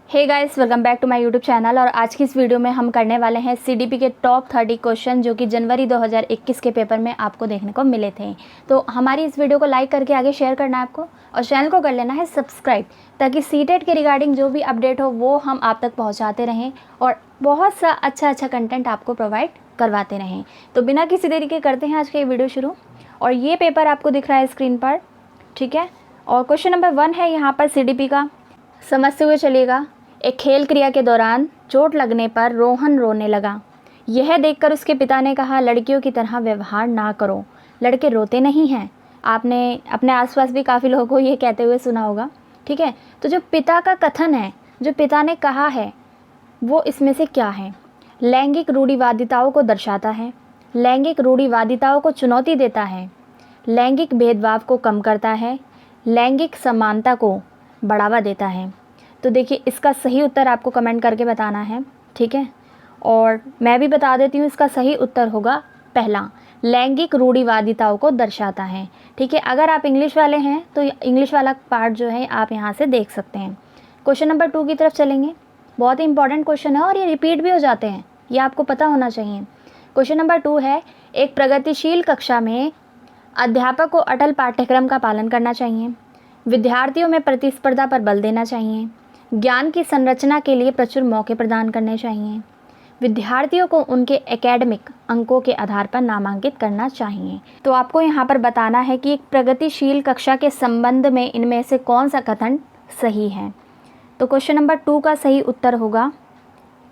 Hey guys, welcome back to my YouTube channel. और आज की इस वीडियो में हम करने वाले हैं सीडीपी के टॉप 30 क्वेश्चन जो कि जनवरी 2021 के पेपर में आपको देखने को मिले थे। तो हमारी इस वीडियो को लाइक करके आगे शेयर करना है आपको, और चैनल को कर लेना है सब्सक्राइब, ताकि सीटेट के रिगार्डिंग जो भी अपडेट हो वो हम आप तक पहुँचाते रहें और बहुत सा अच्छा कंटेंट आपको प्रोवाइड करवाते रहें। तो बिना किसी देरी के करते हैं आज का ये वीडियो शुरू। और ये पेपर आपको दिख रहा है स्क्रीन पर, ठीक है। और क्वेश्चन नंबर 1 है यहाँ पर सीडीपी का, समझते हुए चलिएगा। एक खेल क्रिया के दौरान चोट लगने पर रोहन रोने लगा। यह देखकर उसके पिता ने कहा, लड़कियों की तरह व्यवहार ना करो, लड़के रोते नहीं हैं। आपने अपने आसपास भी काफ़ी लोगों को ये कहते हुए सुना होगा, ठीक है। तो जो पिता का कथन है, जो पिता ने कहा है, वो इसमें से क्या है? लैंगिक रूढ़िवादिताओं को दर्शाता है, लैंगिक रूढ़िवादिताओं को चुनौती देता है, लैंगिक भेदभाव को कम करता है, लैंगिक समानता को बढ़ावा देता है। तो देखिए, इसका सही उत्तर आपको कमेंट करके बताना है, ठीक है। और मैं भी बता देती हूँ, इसका सही उत्तर होगा पहला, लैंगिक रूढ़िवादिताओं को दर्शाता है, ठीक है। अगर आप इंग्लिश वाले हैं तो इंग्लिश वाला पार्ट जो है आप यहाँ से देख सकते हैं। क्वेश्चन नंबर 2 की तरफ चलेंगे। बहुत ही इंपॉर्टेंट क्वेश्चन है और ये रिपीट भी हो जाते हैं, ये आपको पता होना चाहिए। क्वेश्चन नंबर 2 है, एक प्रगतिशील कक्षा में अध्यापक को अटल पाठ्यक्रम का पालन करना चाहिए, विद्यार्थियों में प्रतिस्पर्धा पर बल देना चाहिए, ज्ञान की संरचना के लिए प्रचुर मौके प्रदान करने चाहिए, विद्यार्थियों को उनके एकेडमिक अंकों के आधार पर नामांकित करना चाहिए। तो आपको यहाँ पर बताना है कि एक प्रगतिशील कक्षा के संबंध में इनमें से कौन सा कथन सही है। तो क्वेश्चन नंबर 2 का सही उत्तर होगा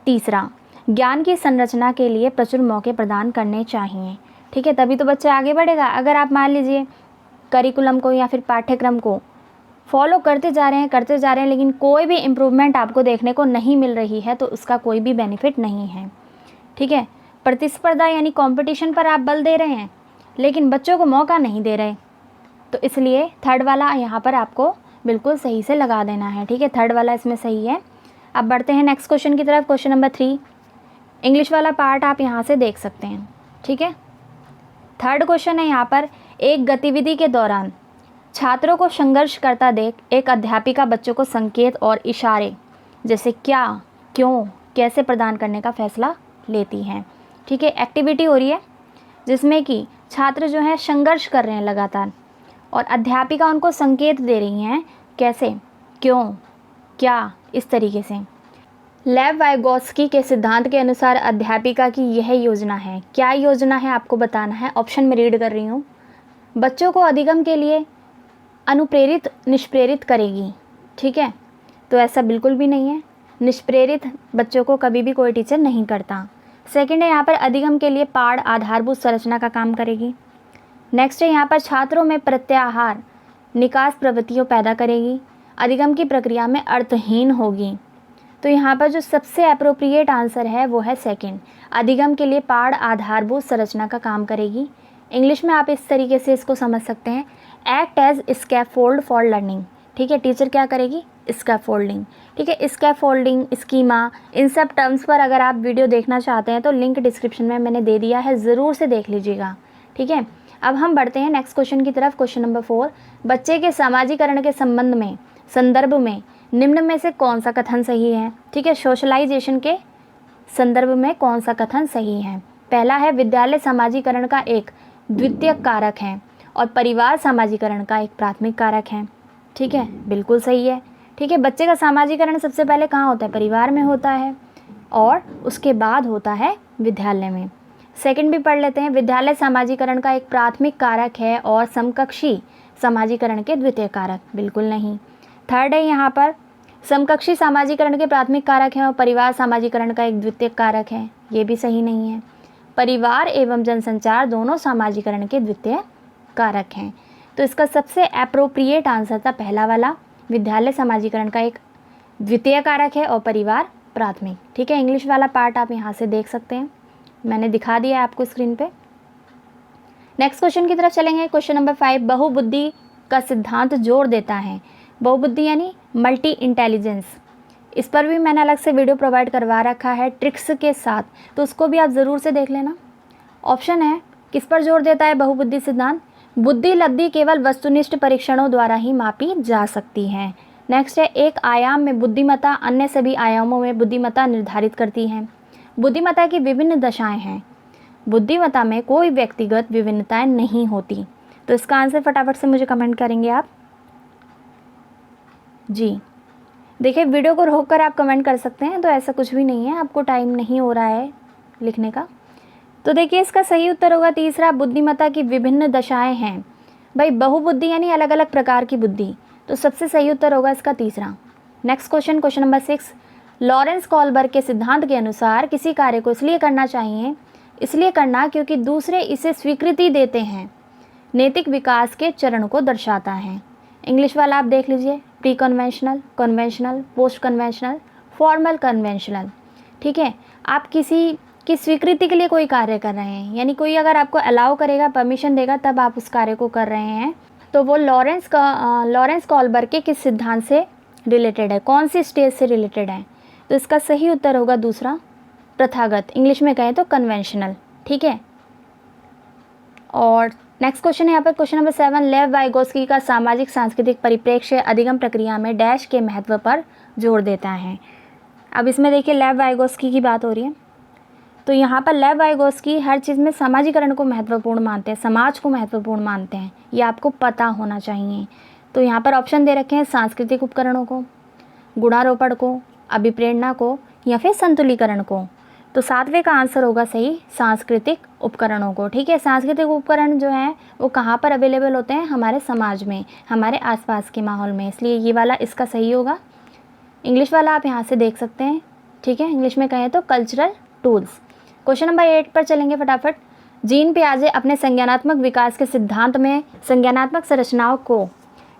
तीसरा, ज्ञान की संरचना के लिए प्रचुर मौके प्रदान करने चाहिए, ठीक है। तभी तो बच्चा आगे बढ़ेगा। अगर आप मान लीजिए करिकुलम को या फिर पाठ्यक्रम को फॉलो करते जा रहे हैं लेकिन कोई भी इम्प्रूवमेंट आपको देखने को नहीं मिल रही है, तो उसका कोई भी बेनिफिट नहीं है, ठीक है। प्रतिस्पर्धा यानी कंपटीशन पर आप बल दे रहे हैं लेकिन बच्चों को मौका नहीं दे रहे, तो इसलिए थर्ड वाला यहाँ पर आपको बिल्कुल सही से लगा देना है, ठीक है। थर्ड वाला इसमें सही है। अब बढ़ते हैं नेक्स्ट क्वेश्चन की तरफ। क्वेश्चन नंबर 3, इंग्लिश वाला पार्ट आप यहाँ से देख सकते हैं, ठीक है। थर्ड क्वेश्चन है यहाँ पर, एक गतिविधि के दौरान छात्रों को संघर्ष करता देख एक अध्यापिका बच्चों को संकेत और इशारे जैसे क्या, क्यों, कैसे प्रदान करने का फैसला लेती हैं, ठीक है। एक्टिविटी हो रही है जिसमें कि छात्र जो हैं संघर्ष कर रहे हैं लगातार, और अध्यापिका उनको संकेत दे रही हैं, कैसे, क्यों, क्या, इस तरीके से। लेव वाइगोत्स्की के सिद्धांत के अनुसार अध्यापिका की यह योजना है। क्या योजना है आपको बताना है। ऑप्शन में रीड कर रही हूँ। बच्चों को अधिगम के लिए अनुप्रेरित निष्प्रेरित करेगी, ठीक है। तो ऐसा बिल्कुल भी नहीं है, निष्प्रेरित बच्चों को कभी भी कोई टीचर नहीं करता। सेकंड है यहाँ पर, अधिगम के लिए पाठ आधारभूत संरचना का काम करेगी। नेक्स्ट है यहाँ पर, छात्रों में प्रत्याहार निकास प्रवृत्तियों पैदा करेगी, अधिगम की प्रक्रिया में अर्थहीन होगी। तो यहाँ पर जो सबसे अप्रोप्रिएट आंसर है वो है सेकंड, अधिगम के लिए पाठ आधारभूत संरचना का काम करेगी। इंग्लिश में आप इस तरीके से इसको समझ सकते हैं, act as scaffold for learning, ठीक है। टीचर क्या करेगी, स्कैफोल्डिंग, ठीक है। स्कैफोल्डिंग, स्कीमा, इन सब टर्म्स पर अगर आप वीडियो देखना चाहते हैं तो लिंक डिस्क्रिप्शन में मैंने दे दिया है, ज़रूर से देख लीजिएगा, ठीक है। अब हम बढ़ते हैं नेक्स्ट क्वेश्चन की तरफ। क्वेश्चन नंबर 4, बच्चे के सामाजिकरण के संदर्भ में निम्न में से कौन सा कथन सही है, ठीक है। सोशलाइजेशन के संदर्भ में कौन सा कथन सही है। पहला है, विद्यालय सामाजिकरण का एक द्वितीयक कारक है और परिवार सामाजिकरण का एक प्राथमिक कारक है, ठीक है। बिल्कुल सही है, ठीक है। बच्चे का सामाजिकरण सबसे पहले कहाँ होता है, परिवार में होता है, और उसके बाद होता है विद्यालय में। सेकंड भी पढ़ लेते हैं, विद्यालय सामाजिकरण का एक प्राथमिक कारक है और समकक्षी सामाजिकरण के द्वितीय कारक, बिल्कुल नहीं। थर्ड है यहाँ पर, समकक्षी सामाजिकरण के प्राथमिक कारक हैं और परिवार सामाजिकरण का एक द्वितीय कारक है, ये भी सही नहीं है। परिवार एवं जनसंचार दोनों सामाजिकरण के द्वितीय कारक हैं। तो इसका सबसे एप्रोप्रिएट आंसर था पहला वाला, विद्यालय सामाजिकरण का एक द्वितीय कारक है और परिवार प्राथमिक, ठीक है। इंग्लिश वाला पार्ट आप यहाँ से देख सकते हैं, मैंने दिखा दिया है आपको स्क्रीन पे। नेक्स्ट क्वेश्चन की तरफ चलेंगे। क्वेश्चन नंबर 5, बहुबुद्धि का सिद्धांत जोर देता है। बहुबुद्धि यानी मल्टी इंटेलिजेंस, इस पर भी मैंने अलग से वीडियो प्रोवाइड करवा रखा है ट्रिक्स के साथ, तो उसको भी आप ज़रूर से देख लेना। ऑप्शन है, किस पर जोर देता है बहुबुद्धि सिद्धांत, बुद्धि लब्धि केवल वस्तुनिष्ठ परीक्षणों द्वारा ही मापी जा सकती है, नेक्स्ट है एक आयाम में बुद्धिमत्ता अन्य सभी आयामों में बुद्धिमत्ता निर्धारित करती है। बुद्धिमत्ता की विभिन्न दशाएं हैं। बुद्धिमत्ता में कोई व्यक्तिगत विभिन्नताएं नहीं होती। तो इसका आंसर फटाफट से मुझे कमेंट करेंगे आप जी। देखिए वीडियो को रोक कर आप कमेंट कर सकते हैं, तो ऐसा कुछ भी नहीं है, आपको टाइम नहीं हो रहा है लिखने का। तो देखिए इसका सही उत्तर होगा तीसरा, बुद्धिमत्ता की विभिन्न दशाएं हैं। भाई बहुबुद्धि यानी अलग अलग प्रकार की बुद्धि, तो सबसे सही उत्तर होगा इसका तीसरा। Next question, question number 6, Lawrence Kohlberg के सिद्धांत के अनुसार किसी कार्य को इसलिए करना चाहिए, इसलिए करना क्योंकि दूसरे इसे स्वीकृति देते हैं, नैतिक विकास के चरण को दर्शाता है। इंग्लिश वाला आप देख लीजिए, pre conventional, conventional, post conventional, formal conventional. ठीक है, आप किसी की स्वीकृति के लिए कोई कार्य कर रहे हैं, यानी कोई अगर आपको अलाउ करेगा, परमिशन देगा, तब आप उस कार्य को कर रहे हैं। तो वो लॉरेंस कॉलबर्ग के किस सिद्धांत से रिलेटेड है, कौन सी स्टेज से रिलेटेड है? तो इसका सही उत्तर होगा दूसरा, प्रथागत, इंग्लिश में कहें तो कन्वेंशनल। ठीक है, और नेक्स्ट क्वेश्चन है यहाँ पर क्वेश्चन नंबर 7, लेव वाइगोस्की का सामाजिक सांस्कृतिक परिप्रेक्ष्य अधिगम प्रक्रिया में डैश के महत्व पर जोर देता है। अब इसमें देखिए लेव वाइगोस्की की बात हो रही है, तो यहाँ पर लेव वाइगोस्की हर चीज़ में सामाजिकरण को महत्वपूर्ण मानते हैं, समाज को महत्वपूर्ण मानते हैं, ये आपको पता होना चाहिए। तो यहाँ पर ऑप्शन दे रखे हैं सांस्कृतिक उपकरणों को, गुणारोपण को, अभिप्रेरणा को, या फिर संतुलीकरण को। तो 7वें का आंसर होगा सही, सांस्कृतिक उपकरणों को। ठीक है, सांस्कृतिक उपकरण जो हैं वो कहाँ पर अवेलेबल होते हैं? हमारे समाज में, हमारे आसपास के माहौल में, इसलिए ये वाला इसका सही होगा। इंग्लिश वाला आप यहाँ से देख सकते हैं। ठीक है, इंग्लिश में कहें तो कल्चरल टूल्स। क्वेश्चन नंबर 8 पर चलेंगे फटाफट। जीन पियाजे अपने संज्ञानात्मक विकास के सिद्धांत में संज्ञानात्मक संरचनाओं को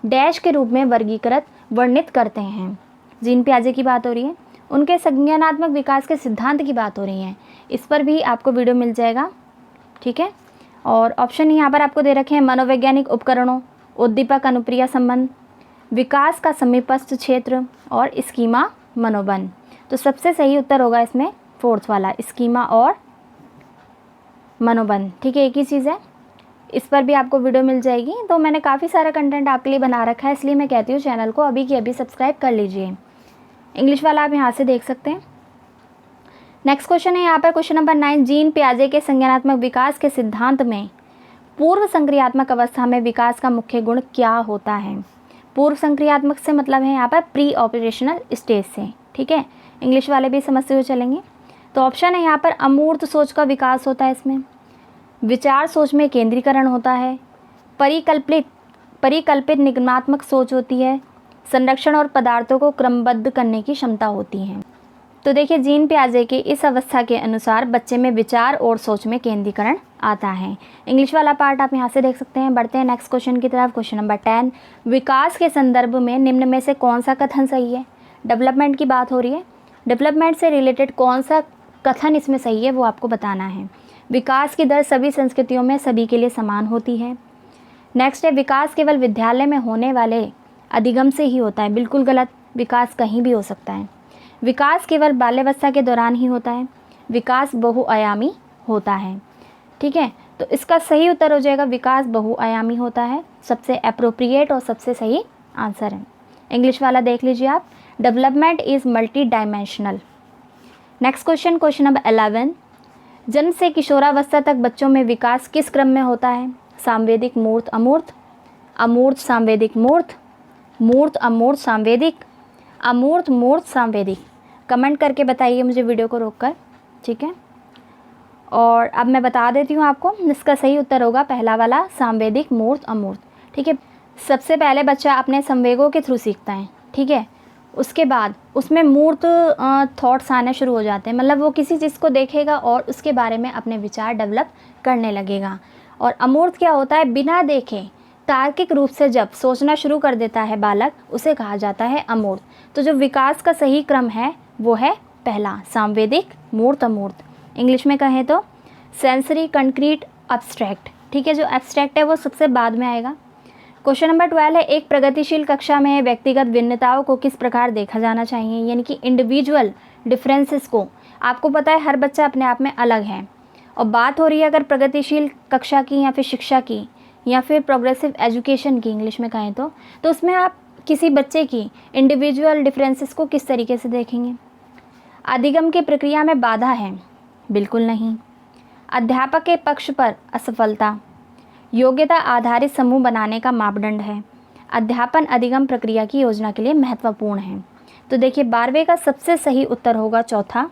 डैश के रूप में वर्णित करते हैं। जीन पियाजे की बात हो रही है, उनके संज्ञानात्मक विकास के सिद्धांत की बात हो रही है। इस पर भी आपको वीडियो मिल जाएगा। ठीक है, और ऑप्शन यहाँ पर आपको दे रखे हैं मनोवैज्ञानिक उपकरणों, उद्दीपक अनुप्रिया संबंध, विकास का समीपस्थ क्षेत्र, और स्कीमा मनोबन। तो सबसे सही उत्तर होगा इसमें फोर्थ वाला, स्कीमा और मनोबन। ठीक है, एक ही चीज़ है, इस पर भी आपको वीडियो मिल जाएगी। तो मैंने काफ़ी सारा कंटेंट आपके लिए बना रखा है, इसलिए मैं कहती हूँ चैनल को अभी की अभी सब्सक्राइब कर लीजिए। इंग्लिश वाला आप यहाँ से देख सकते हैं। नेक्स्ट क्वेश्चन है यहाँ पर क्वेश्चन नंबर 9, जीन पियाजे के संज्ञानात्मक विकास के सिद्धांत में पूर्व संक्रियात्मक अवस्था में विकास का मुख्य गुण क्या होता है? पूर्व संक्रियात्मक से मतलब है यहाँ पर प्री ऑपरेशनल स्टेज से। ठीक है, इंग्लिश वाले भी समझते हुए चलेंगे। तो ऑप्शन है यहाँ पर अमूर्त सोच का विकास होता है, इसमें विचार सोच में केंद्रीकरण होता है, परिकल्पित निगमात्मक सोच होती है, संरक्षण और पदार्थों को क्रमबद्ध करने की क्षमता होती है। तो देखिए जीन पियाजे की इस अवस्था के अनुसार बच्चे में विचार और सोच में केंद्रीकरण आता है। इंग्लिश वाला पार्ट आप यहाँ से देख सकते हैं। बढ़ते हैं नेक्स्ट क्वेश्चन की तरफ। क्वेश्चन नंबर 10, विकास के संदर्भ में निम्न में से कौन सा कथन सही है? डेवलपमेंट की बात हो रही है, डेवलपमेंट से रिलेटेड कौन सा कथन इसमें सही है वो आपको बताना है। विकास की दर सभी संस्कृतियों में सभी के लिए समान होती है। नेक्स्ट है विकास केवल विद्यालय में होने वाले अधिगम से ही होता है, बिल्कुल गलत, विकास कहीं भी हो सकता है। विकास केवल बाल्यावस्था के दौरान ही होता है, विकास बहुआयामी होता है। ठीक है, तो इसका सही उत्तर हो जाएगा विकास बहुआयामी होता है, सबसे अप्रोप्रिएट और सबसे सही आंसर है। इंग्लिश वाला देख लीजिए आप, development is multi dimensional. Next question, question number 11, जन्म से किशोरावस्था तक बच्चों में विकास किस क्रम में होता है? सांवेदिक, मूर्त, अमूर्त, अमूर्त, सांवेदिक, मूर्त, मूर्त, अमूर्त, सांवेदिक, अमूर्त, मूर्त, सांवेदिक। कमेंट करके बताइए मुझे वीडियो को रोककर। ठीक है, और अब मैं बता देती हूँ आपको, इसका सही उत्तर होगा पहला वाला, सांवेदिक, मूर्त, अमूर्त। ठीक है, सबसे पहले बच्चा अपने संवेगों के थ्रू सीखता है। ठीक है, उसके बाद उसमें मूर्त थॉट्स आने शुरू हो जाते हैं, मतलब वो किसी चीज़ को देखेगा और उसके बारे में अपने विचार डेवलप करने लगेगा। और अमूर्त क्या होता है? बिना देखे तार्किक रूप से जब सोचना शुरू कर देता है बालक, उसे कहा जाता है अमूर्त। तो जो विकास का सही क्रम है वो है पहला, सांवेदिक, मूर्त, अमूर्त। इंग्लिश में कहें तो सेंसरी, कंक्रीट, अब्स्ट्रैक्ट। ठीक है, जो एब्स्ट्रैक्ट है वो सबसे बाद में आएगा। क्वेश्चन नंबर 12 है, एक प्रगतिशील कक्षा में व्यक्तिगत भिन्नताओं को किस प्रकार देखा जाना चाहिए? यानी कि इंडिविजुअल डिफरेंसेस को। आपको पता है हर बच्चा अपने आप में अलग है, और बात हो रही है अगर प्रगतिशील कक्षा की या फिर शिक्षा की या फिर प्रोग्रेसिव एजुकेशन की, इंग्लिश में कहें तो उसमें आप किसी बच्चे की इंडिविजुअल डिफरेंसेस को किस तरीके से देखेंगे? अधिगम की प्रक्रिया में बाधा है? बिल्कुल नहीं। अध्यापक के पक्ष पर असफलता योग्यता आधारित समूह बनाने का मापदंड है। अध्यापन अधिगम प्रक्रिया की योजना के लिए महत्वपूर्ण है। तो देखिए 12वें का सबसे सही उत्तर होगा चौथा,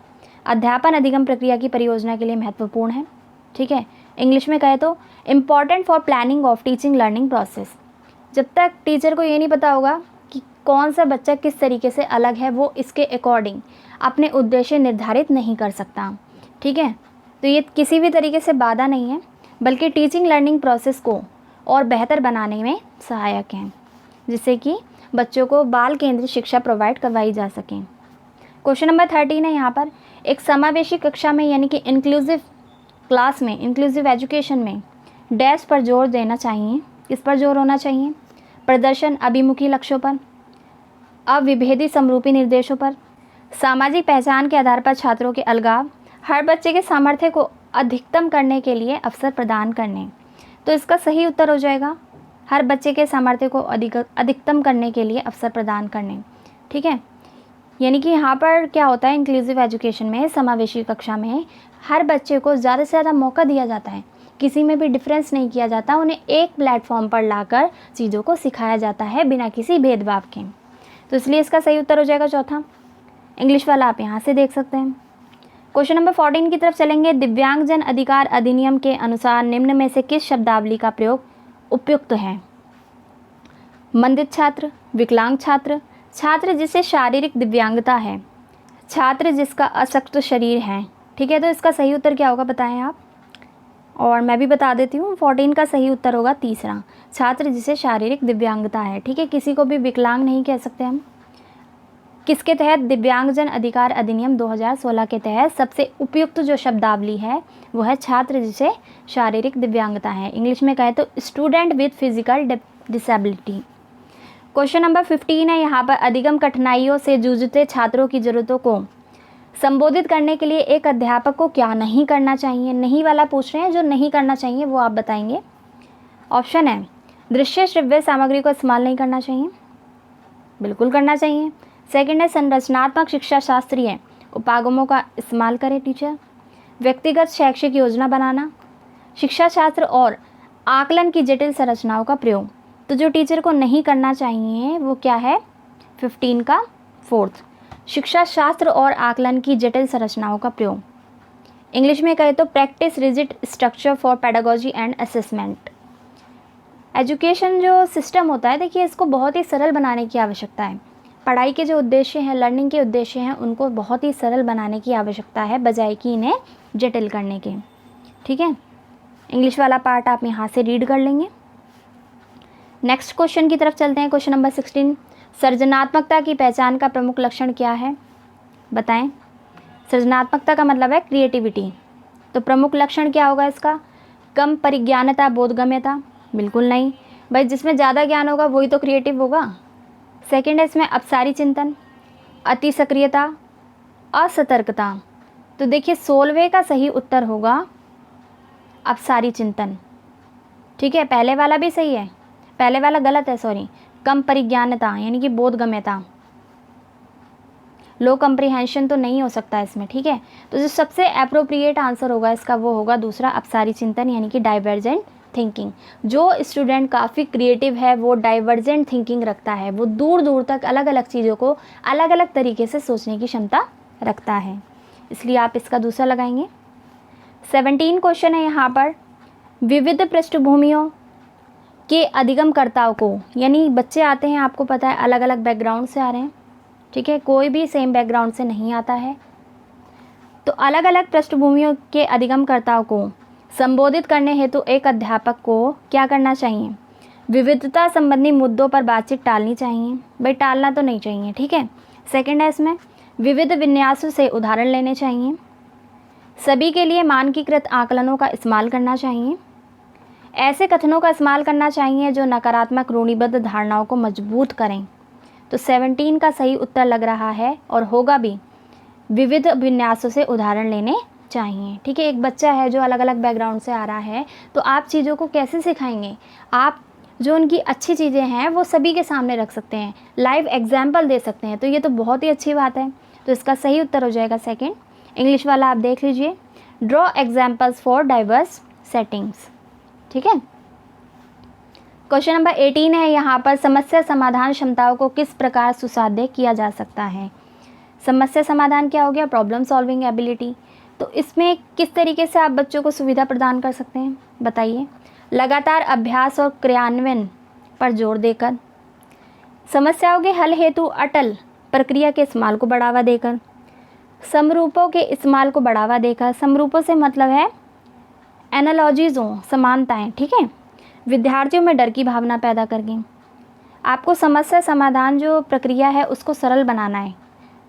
अध्यापन अधिगम प्रक्रिया की परियोजना के लिए महत्वपूर्ण है। ठीक है, इंग्लिश में कहे तो important for planning of teaching learning process. जब तक टीचर को ये नहीं पता होगा कि कौन सा बच्चा किस तरीके से अलग है, वो इसके अकॉर्डिंग अपने उद्देश्य निर्धारित नहीं कर सकता। ठीक है, तो ये किसी भी तरीके से बाधा नहीं है, बल्कि टीचिंग लर्निंग प्रोसेस को और बेहतर बनाने में सहायक हैं, जिससे कि बच्चों को बाल केंद्रित शिक्षा प्रोवाइड करवाई जा सके। क्वेश्चन नंबर 13 है यहाँ पर, एक समावेशी कक्षा में यानी कि इंक्लूसिव क्लास में, इंक्लूसिव एजुकेशन में डैश पर जोर देना चाहिए। किस पर जोर होना चाहिए? प्रदर्शन अभिमुखी लक्ष्यों पर, अविभेदी समरूपी निर्देशों पर, सामाजिक पहचान के आधार पर छात्रों के अलगाव, हर बच्चे के सामर्थ्य को अधिकतम करने के लिए अवसर प्रदान करने। तो इसका सही उत्तर हो जाएगा हर बच्चे के सामर्थ्य को अधिकतम करने के लिए अवसर प्रदान करने। ठीक है, यानी कि यहाँ पर क्या होता है, इंक्लूसिव एजुकेशन में, समावेशी कक्षा में हर बच्चे को ज़्यादा से ज़्यादा मौका दिया जाता है, किसी में भी डिफरेंस नहीं किया जाता, उन्हें एक प्लेटफॉर्म पर लाकर चीज़ों को सिखाया जाता है बिना किसी भेदभाव के। तो इसलिए इसका सही उत्तर हो जाएगा चौथा। इंग्लिश वाला आप यहाँ से देख सकते हैं। क्वेश्चन नंबर 14 की तरफ चलेंगे। दिव्यांगजन अधिकार अधिनियम के अनुसार निम्न में से किस शब्दावली का प्रयोग उपयुक्त है? मंदित छात्र, विकलांग छात्र, छात्र जिसे शारीरिक दिव्यांगता है, छात्र जिसका अशक्त शरीर है। ठीक है, तो इसका सही उत्तर क्या होगा बताएं आप, और मैं भी बता देती हूँ। 14 का सही उत्तर होगा तीसरा, छात्र जिसे शारीरिक दिव्यांगता है। ठीक है, किसी को भी विकलांग नहीं कह सकते हम। किसके तहत? दिव्यांगजन अधिकार अधिनियम 2016 के तहत सबसे उपयुक्त जो शब्दावली है वो है छात्र जिसे शारीरिक दिव्यांगता है। इंग्लिश में कहे तो student with physical disability. Question number 15 है यहाँ पर, अधिगम कठिनाइयों से जूझते छात्रों की ज़रूरतों को संबोधित करने के लिए एक अध्यापक को क्या नहीं करना चाहिए? नहीं वाला पूछ रहे हैं, जो नहीं करना चाहिए वो आप बताएंगे। ऑप्शन है, दृश्य श्रव्य सामग्री को इस्तेमाल नहीं करना चाहिए, बिल्कुल करना चाहिए। सेकंड है, संरचनात्मक शिक्षा शास्त्रीय उपागमों का इस्तेमाल करें टीचर। व्यक्तिगत शैक्षिक योजना बनाना, शिक्षा शास्त्र और आकलन की जटिल संरचनाओं का प्रयोग। तो जो टीचर को नहीं करना चाहिए वो क्या है? 15 का फोर्थ, शिक्षा शास्त्र और आकलन की जटिल संरचनाओं का प्रयोग। इंग्लिश में कहे तो practice rigid structure for pedagogy and assessment. Education जो सिस्टम होता है, देखिए इसको बहुत ही सरल बनाने की आवश्यकता है। पढ़ाई के जो उद्देश्य हैं, लर्निंग के उद्देश्य हैं, उनको बहुत ही सरल बनाने की आवश्यकता है, बजाय कि इन्हें जटिल करने के। ठीक है, इंग्लिश वाला पार्ट आप यहाँ से रीड कर लेंगे। नेक्स्ट क्वेश्चन की तरफ चलते हैं। क्वेश्चन नंबर 16, सृजनात्मकता की पहचान का प्रमुख लक्षण क्या है? बताएं। सृजनात्मकता का मतलब है क्रिएटिविटी, तो प्रमुख लक्षण क्या होगा इसका? कम परिज्ञानता, बोधगम्यता? बिल्कुल नहीं भाई, जिसमें ज़्यादा ज्ञान होगा वही तो क्रिएटिव होगा। सेकेंड है इसमें अपसारी चिंतन, अति सक्रियता, असतर्कता। तो देखिए 16वें का सही उत्तर होगा अपसारी चिंतन। ठीक है, पहले वाला भी सही है, पहले वाला गलत है, सॉरी। कम परिज्ञानता यानी कि बोधगम्यता, लो कम्प्रीहेंशन तो नहीं हो सकता इसमें। ठीक है, तो जो सबसे अप्रोप्रिएट आंसर होगा इसका वो होगा दूसरा, अपसारी चिंतन यानी कि डाइवर्जेंट थिंकिंग। जो स्टूडेंट काफ़ी क्रिएटिव है वो डाइवर्जेंट थिंकिंग रखता है, वो दूर दूर तक अलग अलग चीज़ों को अलग अलग तरीके से सोचने की क्षमता रखता है, इसलिए आप इसका दूसरा लगाएंगे। 17 क्वेश्चन है यहाँ पर, विविध पृष्ठभूमियों के अधिगमकर्ताओं को, यानी बच्चे आते हैं, आपको पता है अलग अलग बैकग्राउंड से आ रहे हैं। ठीक है, कोई भी सेम बैकग्राउंड से नहीं आता है, तो अलग अलग पृष्ठभूमियों के अधिगमकर्ताओं को संबोधित करने हेतु एक अध्यापक को क्या करना चाहिए? विविधता संबंधी मुद्दों पर बातचीत टालनी चाहिए। भाई टालना तो नहीं चाहिए। ठीक है, सेकंड है इसमें विविध विन्यासों से उदाहरण लेने चाहिए। सभी के लिए मानकीकृत आकलनों का इस्तेमाल करना चाहिए। ऐसे कथनों का इस्तेमाल करना चाहिए जो नकारात्मक रूढ़िबद्ध धारणाओं को मजबूत करें। तो 17 का सही उत्तर लग रहा है और होगा भी, विविध विन्यासों से उदाहरण लेने चाहिए। ठीक है, एक बच्चा है जो अलग अलग बैकग्राउंड से आ रहा है, तो आप चीज़ों को कैसे सिखाएंगे? आप जो उनकी अच्छी चीज़ें हैं वो सभी के सामने रख सकते हैं, लाइव एग्जाम्पल दे सकते हैं। तो ये तो बहुत ही अच्छी बात है। तो इसका सही उत्तर हो जाएगा सेकेंड। इंग्लिश वाला आप देख लीजिए, draw examples for diverse settings. ठीक है। क्वेश्चन नंबर 18 है यहाँ पर, समस्या समाधान क्षमताओं को किस प्रकार सुसाध्य किया जा सकता है। समस्या समाधान क्या हो गया, प्रॉब्लम सॉल्विंग एबिलिटी। तो इसमें किस तरीके से आप बच्चों को सुविधा प्रदान कर सकते हैं बताइए। लगातार अभ्यास और क्रियान्वयन पर जोर देकर, समस्याओं के हल हेतु अटल प्रक्रिया के इस्तेमाल को बढ़ावा देकर, समरूपों के इस्तेमाल को बढ़ावा देकर, समरूपों से मतलब है एनालॉजीज़ों, समानताएं। ठीक है। विद्यार्थियों में डर की भावना पैदा करके, आपको समस्या समाधान जो प्रक्रिया है उसको सरल बनाना है।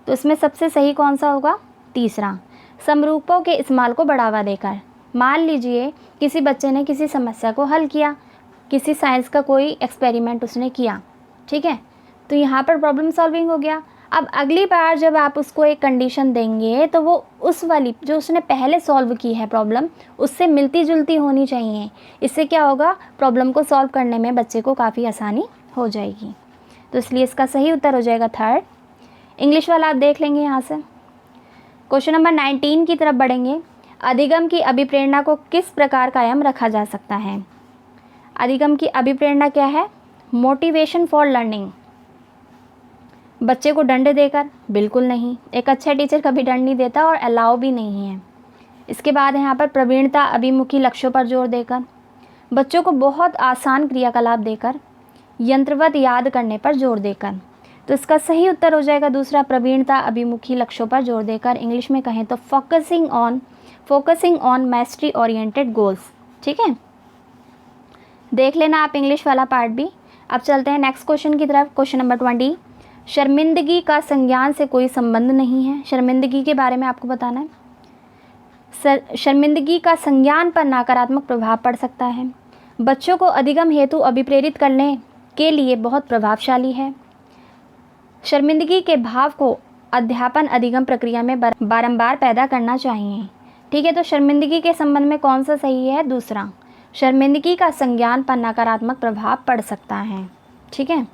तो इसमें सबसे सही कौन सा होगा, तीसरा, समरूपों के इस्तेमाल को बढ़ावा देकर। मान लीजिए किसी बच्चे ने किसी समस्या को हल किया, किसी साइंस का कोई एक्सपेरिमेंट उसने किया, ठीक है, तो यहाँ पर प्रॉब्लम सॉल्विंग हो गया। अब अगली बार जब आप उसको एक कंडीशन देंगे तो वो उस वाली जो उसने पहले सॉल्व की है प्रॉब्लम, उससे मिलती जुलती होनी चाहिए। इससे क्या होगा, प्रॉब्लम को सॉल्व करने में बच्चे को काफ़ी आसानी हो जाएगी। तो इसलिए इसका सही उत्तर हो जाएगा थर्ड। इंग्लिश वाला आप देख लेंगे यहाँ से। क्वेश्चन नंबर 19 की तरफ बढ़ेंगे। अधिगम की अभिप्रेरणा को किस प्रकार कायम रखा जा सकता है। अधिगम की अभिप्रेरणा क्या है, मोटिवेशन फॉर लर्निंग। बच्चे को दंड देकर, बिल्कुल नहीं, एक अच्छा टीचर कभी दंड नहीं देता और अलाउ भी नहीं है। इसके बाद यहाँ पर प्रवीणता अभिमुखी लक्ष्यों पर जोर देकर, बच्चों को बहुत आसान क्रियाकलाप देकर, यंत्रवत याद करने पर जोर देकर। तो इसका सही उत्तर हो जाएगा दूसरा, प्रवीणता अभिमुखी लक्ष्यों पर जोर देकर। इंग्लिश में कहें तो फोकसिंग ऑन मैस्ट्री ओरिएंटेड गोल्स। ठीक है, देख लेना आप इंग्लिश वाला पार्ट भी। अब चलते हैं नेक्स्ट क्वेश्चन की तरफ। क्वेश्चन नंबर 20, शर्मिंदगी का संज्ञान से कोई संबंध नहीं है। शर्मिंदगी के बारे में आपको बताना है। शर्मिंदगी का संज्ञान पर नकारात्मक प्रभाव पड़ सकता है। बच्चों को अधिगम हेतु अभिप्रेरित करने के लिए बहुत प्रभावशाली है। शर्मिंदगी के भाव को अध्यापन अधिगम प्रक्रिया में बारंबार पैदा करना चाहिए। ठीक है, तो शर्मिंदगी के संबंध में कौन सा सही है, दूसरा, शर्मिंदगी का संज्ञान पर नकारात्मक प्रभाव पड़ सकता है। ठीक है,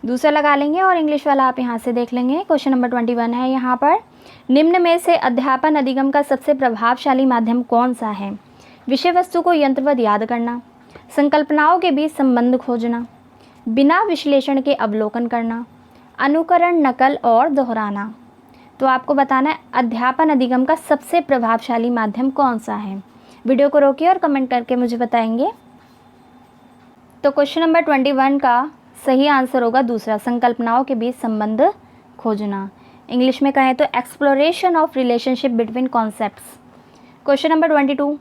दूसरा लगा लेंगे और इंग्लिश वाला आप यहाँ से देख लेंगे। क्वेश्चन नंबर 21 है यहाँ पर, निम्न में से अध्यापन अधिगम का सबसे प्रभावशाली माध्यम कौन सा है। विषय वस्तु को यंत्रवत याद करना, संकल्पनाओं के बीच संबंध खोजना, बिना विश्लेषण के अवलोकन करना, अनुकरण, नकल और दोहराना। तो आपको बताना है अध्यापन अधिगम का सबसे प्रभावशाली माध्यम कौन सा है। वीडियो को रोकिए और कमेंट करके मुझे बताएंगे। तो क्वेश्चन नंबर 21 का सही आंसर होगा दूसरा, संकल्पनाओं के बीच संबंध खोजना। इंग्लिश में कहें तो exploration of relationship between concepts. Question number 22,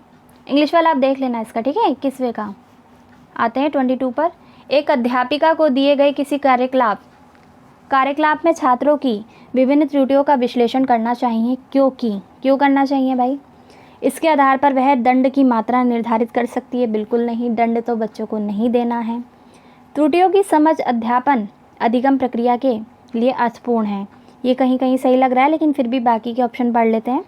English वाला आप देख लेना इसका। ठीक है, 21वें का आते हैं 22 पर। एक अध्यापिका को दिए गए किसी कार्यकलाप में छात्रों की विभिन्न त्रुटियों का विश्लेषण करना चाहिए। क्यों करना चाहिए भाई। इसके आधार पर वह दंड की मात्रा निर्धारित कर सकती है। बिल्कुल नहीं, दंड तो बच्चों को नहीं देना है। त्रुटियों की समझ अध्यापन अधिगम प्रक्रिया के लिए अर्थपूर्ण है। ये कहीं कहीं सही लग रहा है, लेकिन फिर भी बाकी के ऑप्शन पढ़ लेते हैं।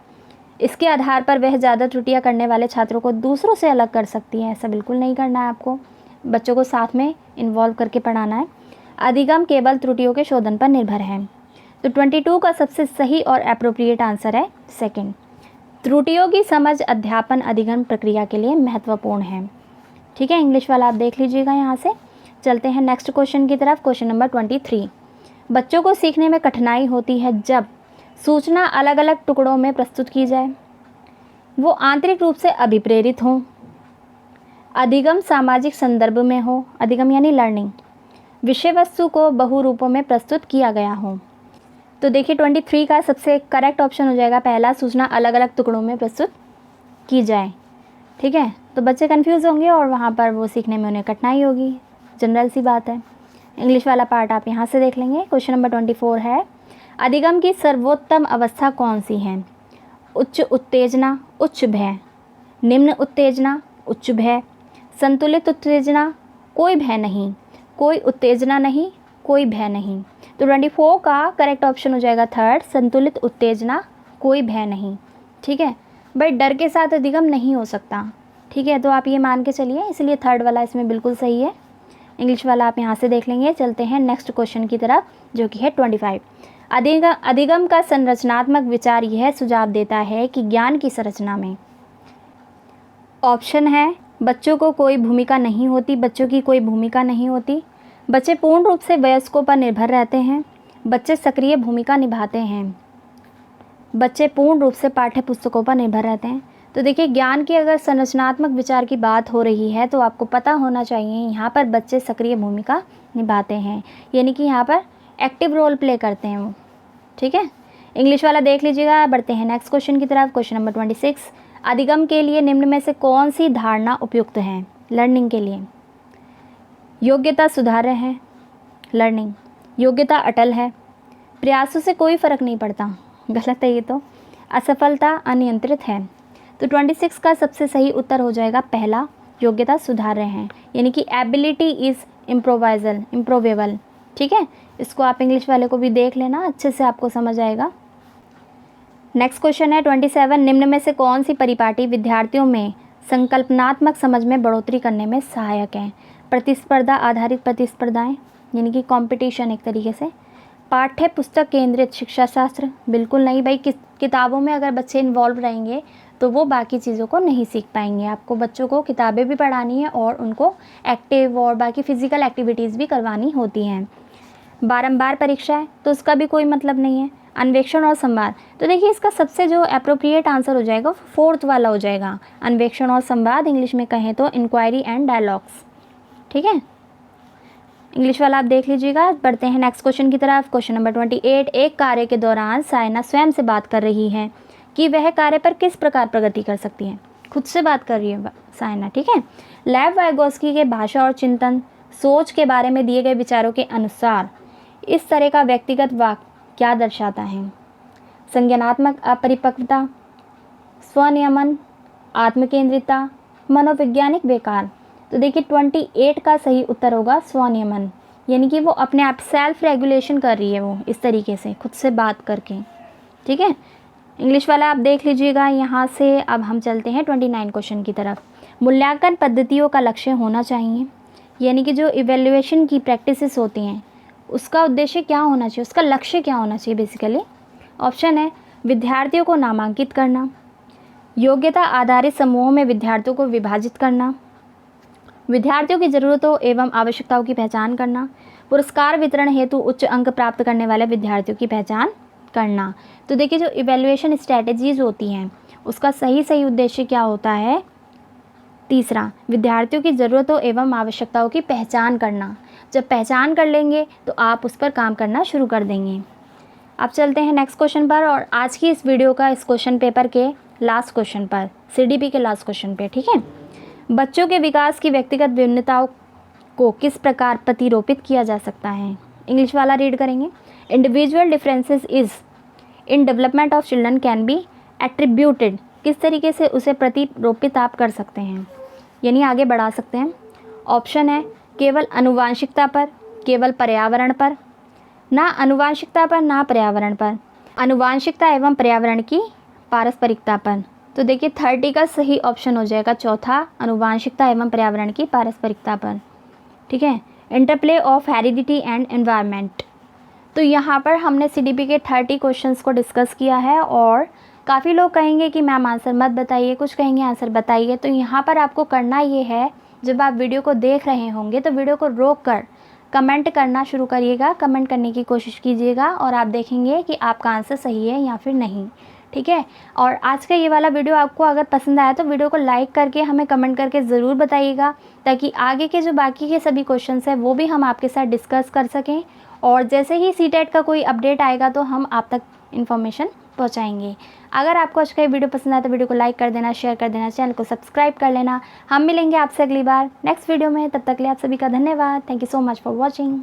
इसके आधार पर वह ज़्यादा त्रुटियां करने वाले छात्रों को दूसरों से अलग कर सकती है। ऐसा बिल्कुल नहीं करना है आपको, बच्चों को साथ में इन्वॉल्व करके पढ़ाना है। अधिगम केवल त्रुटियों के शोधन पर निर्भर है। तो 22 का सबसे सही और एप्रोप्रिएट आंसर है सेकंड, त्रुटियों की समझ अध्यापन अधिगम प्रक्रिया के लिए महत्वपूर्ण है। ठीक है, इंग्लिश वाला आप देख लीजिएगा। यहाँ से चलते हैं नेक्स्ट क्वेश्चन की तरफ। क्वेश्चन नंबर 23, बच्चों को सीखने में कठिनाई होती है जब सूचना अलग अलग टुकड़ों में प्रस्तुत की जाए, वो आंतरिक रूप से अभिप्रेरित हों, अधिगम सामाजिक संदर्भ में हो, अधिगम यानी लर्निंग, विषय वस्तु को बहुरूपों में प्रस्तुत किया गया हो। तो देखिए 23 का सबसे करेक्ट ऑप्शन हो जाएगा पहला, सूचना अलग अलग टुकड़ों में प्रस्तुत की जाए। ठीक है, तो बच्चे कंफ्यूज होंगे और वहाँ पर वो सीखने में उन्हें कठिनाई होगी, जनरल सी बात है। इंग्लिश वाला पार्ट आप यहाँ से देख लेंगे। क्वेश्चन नंबर 24 है, अधिगम की सर्वोत्तम अवस्था कौन सी है। उच्च उत्तेजना, उच्च भय, निम्न उत्तेजना, उच्च भय, संतुलित उत्तेजना, कोई भय नहीं, कोई उत्तेजना नहीं, कोई भय नहीं। तो 24 का करेक्ट ऑप्शन हो जाएगा थर्ड, संतुलित उत्तेजना, कोई भय नहीं। ठीक है भाई, डर के साथ अधिगम नहीं हो सकता। ठीक है, तो आप ये मान के चलिए, इसलिए थर्ड वाला इसमें बिल्कुल सही है। इंग्लिश वाला आप यहाँ से देख लेंगे। चलते हैं नेक्स्ट क्वेश्चन की तरफ, जो कि है 25। अधिगम का संरचनात्मक विचार यह सुझाव देता है कि ज्ञान की संरचना में ऑप्शन है बच्चों को कोई भूमिका नहीं होती, बच्चों की कोई भूमिका नहीं होती, बच्चे पूर्ण रूप से वयस्कों पर निर्भर रहते हैं, बच्चे सक्रिय भूमिका निभाते हैं, बच्चे पूर्ण रूप से पाठ्य पुस्तकों पर निर्भर रहते हैं। तो देखिए, ज्ञान की अगर संरचनात्मक विचार की बात हो रही है तो आपको पता होना चाहिए यहाँ पर बच्चे सक्रिय भूमिका निभाते हैं, यानी कि यहाँ पर एक्टिव रोल प्ले करते हैं वो। ठीक है, इंग्लिश वाला देख लीजिएगा। बढ़ते हैं नेक्स्ट क्वेश्चन की तरफ। Question number 26। अधिगम के लिए निम्न में से कौन सी धारणा उपयुक्त है लर्निंग के लिए? योग्यता सुधार्य है, लर्निंग। योग्यता अटल है, प्रयासों से कोई फ़र्क नहीं पड़ता, गलत है ये तो। असफलता अनियंत्रित है। तो 26 का सबसे सही उत्तर हो जाएगा पहला, योग्यता सुधार रहे हैं, यानी कि एबिलिटी इज़ इम्प्रोवेबल। ठीक है, इसको आप इंग्लिश वाले को भी देख लेना, अच्छे से आपको समझ आएगा। नेक्स्ट क्वेश्चन है 27। निम्न में से कौन सी परिपाटी विद्यार्थियों में संकल्पनात्मक समझ में बढ़ोतरी करने में सहायक है? प्रतिस्पर्धा आधारित प्रतिस्पर्धाएं, यानी कि कंपटीशन एक तरीके से। पाठ्य पुस्तक केंद्रित शिक्षा शास्त्र, बिल्कुल नहीं भाई। किताबों में अगर बच्चे इन्वॉल्व रहेंगे तो वो बाकी चीज़ों को नहीं सीख पाएंगे। आपको बच्चों को किताबें भी पढ़ानी है और उनको एक्टिव और बाकी फ़िज़िकल एक्टिविटीज़ भी करवानी होती हैं। बारंबार परीक्षा है तो उसका भी कोई मतलब नहीं है। अन्वेषण और संवाद, तो देखिए इसका सबसे जो अप्रोप्रिएट आंसर हो जाएगा फोर्थ वाला हो जाएगा। अन्वेषण और संवाद, इंग्लिश में कहें तो इंक्वायरी एंड डायलॉग्स। ठीक है, इंग्लिश वाला आप देख लीजिएगा। बढ़ते हैं नेक्स्ट क्वेश्चन की तरफ। Question number 28। एक कार्य के दौरान सायना स्वयं से बात कर रही है कि वह कार्य पर किस प्रकार प्रगति कर सकती है। खुद से बात कर रही है सायना। ठीक है, लेव वाइगोस्की के भाषा और चिंतन सोच के बारे में दिए गए विचारों के अनुसार इस तरह का व्यक्तिगत वाक्य क्या दर्शाता है? संज्ञानात्मक अपरिपक्वता, स्वनियमन, आत्मकेंद्रितता, मनोवैज्ञानिक बेकार। तो देखिए 28 का सही उत्तर होगा स्वनियमन, यानी कि वो अपने आप सेल्फ रेगुलेशन कर रही है, वो इस तरीके से खुद से बात करके। ठीक है, इंग्लिश वाला आप देख लीजिएगा। यहाँ से अब हम चलते हैं 29 क्वेश्चन की तरफ। मूल्यांकन पद्धतियों का लक्ष्य होना चाहिए, यानी कि जो इवेल्युएशन की प्रैक्टिसेस होती हैं उसका उद्देश्य क्या होना चाहिए, उसका लक्ष्य क्या होना चाहिए बेसिकली। ऑप्शन है विद्यार्थियों को नामांकित करना, योग्यता आधारित समूहों में विद्यार्थियों को विभाजित करना, विद्यार्थियों की ज़रूरतों एवं आवश्यकताओं की पहचान करना, पुरस्कार वितरण हेतु उच्च अंक प्राप्त करने वाले विद्यार्थियों की पहचान करना। तो देखिए जो इवैल्यूएशन स्ट्रैटेजीज होती हैं उसका सही उद्देश्य क्या होता है? तीसरा, विद्यार्थियों की ज़रूरतों एवं आवश्यकताओं की पहचान करना। जब पहचान कर लेंगे तो आप उस पर काम करना शुरू कर देंगे। अब चलते हैं नेक्स्ट क्वेश्चन पर, और आज की इस वीडियो का इस क्वेश्चन पेपर के लास्ट क्वेश्चन पर, CDP के लास्ट क्वेश्चन पे। ठीक है, बच्चों के विकास की व्यक्तिगत भिन्नताओं को किस प्रकार प्रतिरोपित किया जा सकता है? इंग्लिश वाला रीड करेंगे। Individual differences is in development of children can be attributed, किस तरीके से उसे प्रतिरोपित आप कर सकते हैं, यानी आगे बढ़ा सकते हैं। ऑप्शन है केवल आनुवांशिकता पर, केवल पर्यावरण पर, ना आनुवांशिकता पर ना पर्यावरण पर, आनुवांशिकता एवं पर्यावरण की पारस्परिकता पर। तो देखिए 30 का सही ऑप्शन हो जाएगा चौथा, आनुवांशिकता एवं पर्यावरण की पारस्परिकता पर। ठीक है, interplay of heredity and environment. तो यहाँ पर हमने CDP के 30 क्वेश्चंस को डिस्कस किया है, और काफ़ी लोग कहेंगे कि मैम आंसर मत बताइए, कुछ कहेंगे आंसर बताइए। तो यहाँ पर आपको करना ये है, जब आप वीडियो को देख रहे होंगे तो वीडियो को रोक कर कमेंट करना शुरू करिएगा, कमेंट करने की कोशिश कीजिएगा, और आप देखेंगे कि आपका आंसर सही है या फिर नहीं। ठीक है, और आज का ये वाला वीडियो आपको अगर पसंद आया तो वीडियो को लाइक करके हमें कमेंट करके ज़रूर बताइएगा, ताकि आगे के जो बाकी के सभी क्वेश्चंस हैं वो भी हम आपके साथ डिस्कस कर सकें, और जैसे ही CTET का कोई अपडेट आएगा तो हम आप तक इन्फॉर्मेशन पहुंचाएंगे। अगर आपको आज का ये वीडियो पसंद आया तो वीडियो को लाइक कर देना, शेयर कर देना, चैनल को सब्सक्राइब कर लेना। हम मिलेंगे आपसे अगली बार नेक्स्ट वीडियो में, तब तक के लिए आप सभी का धन्यवाद। Thank you so much for watching.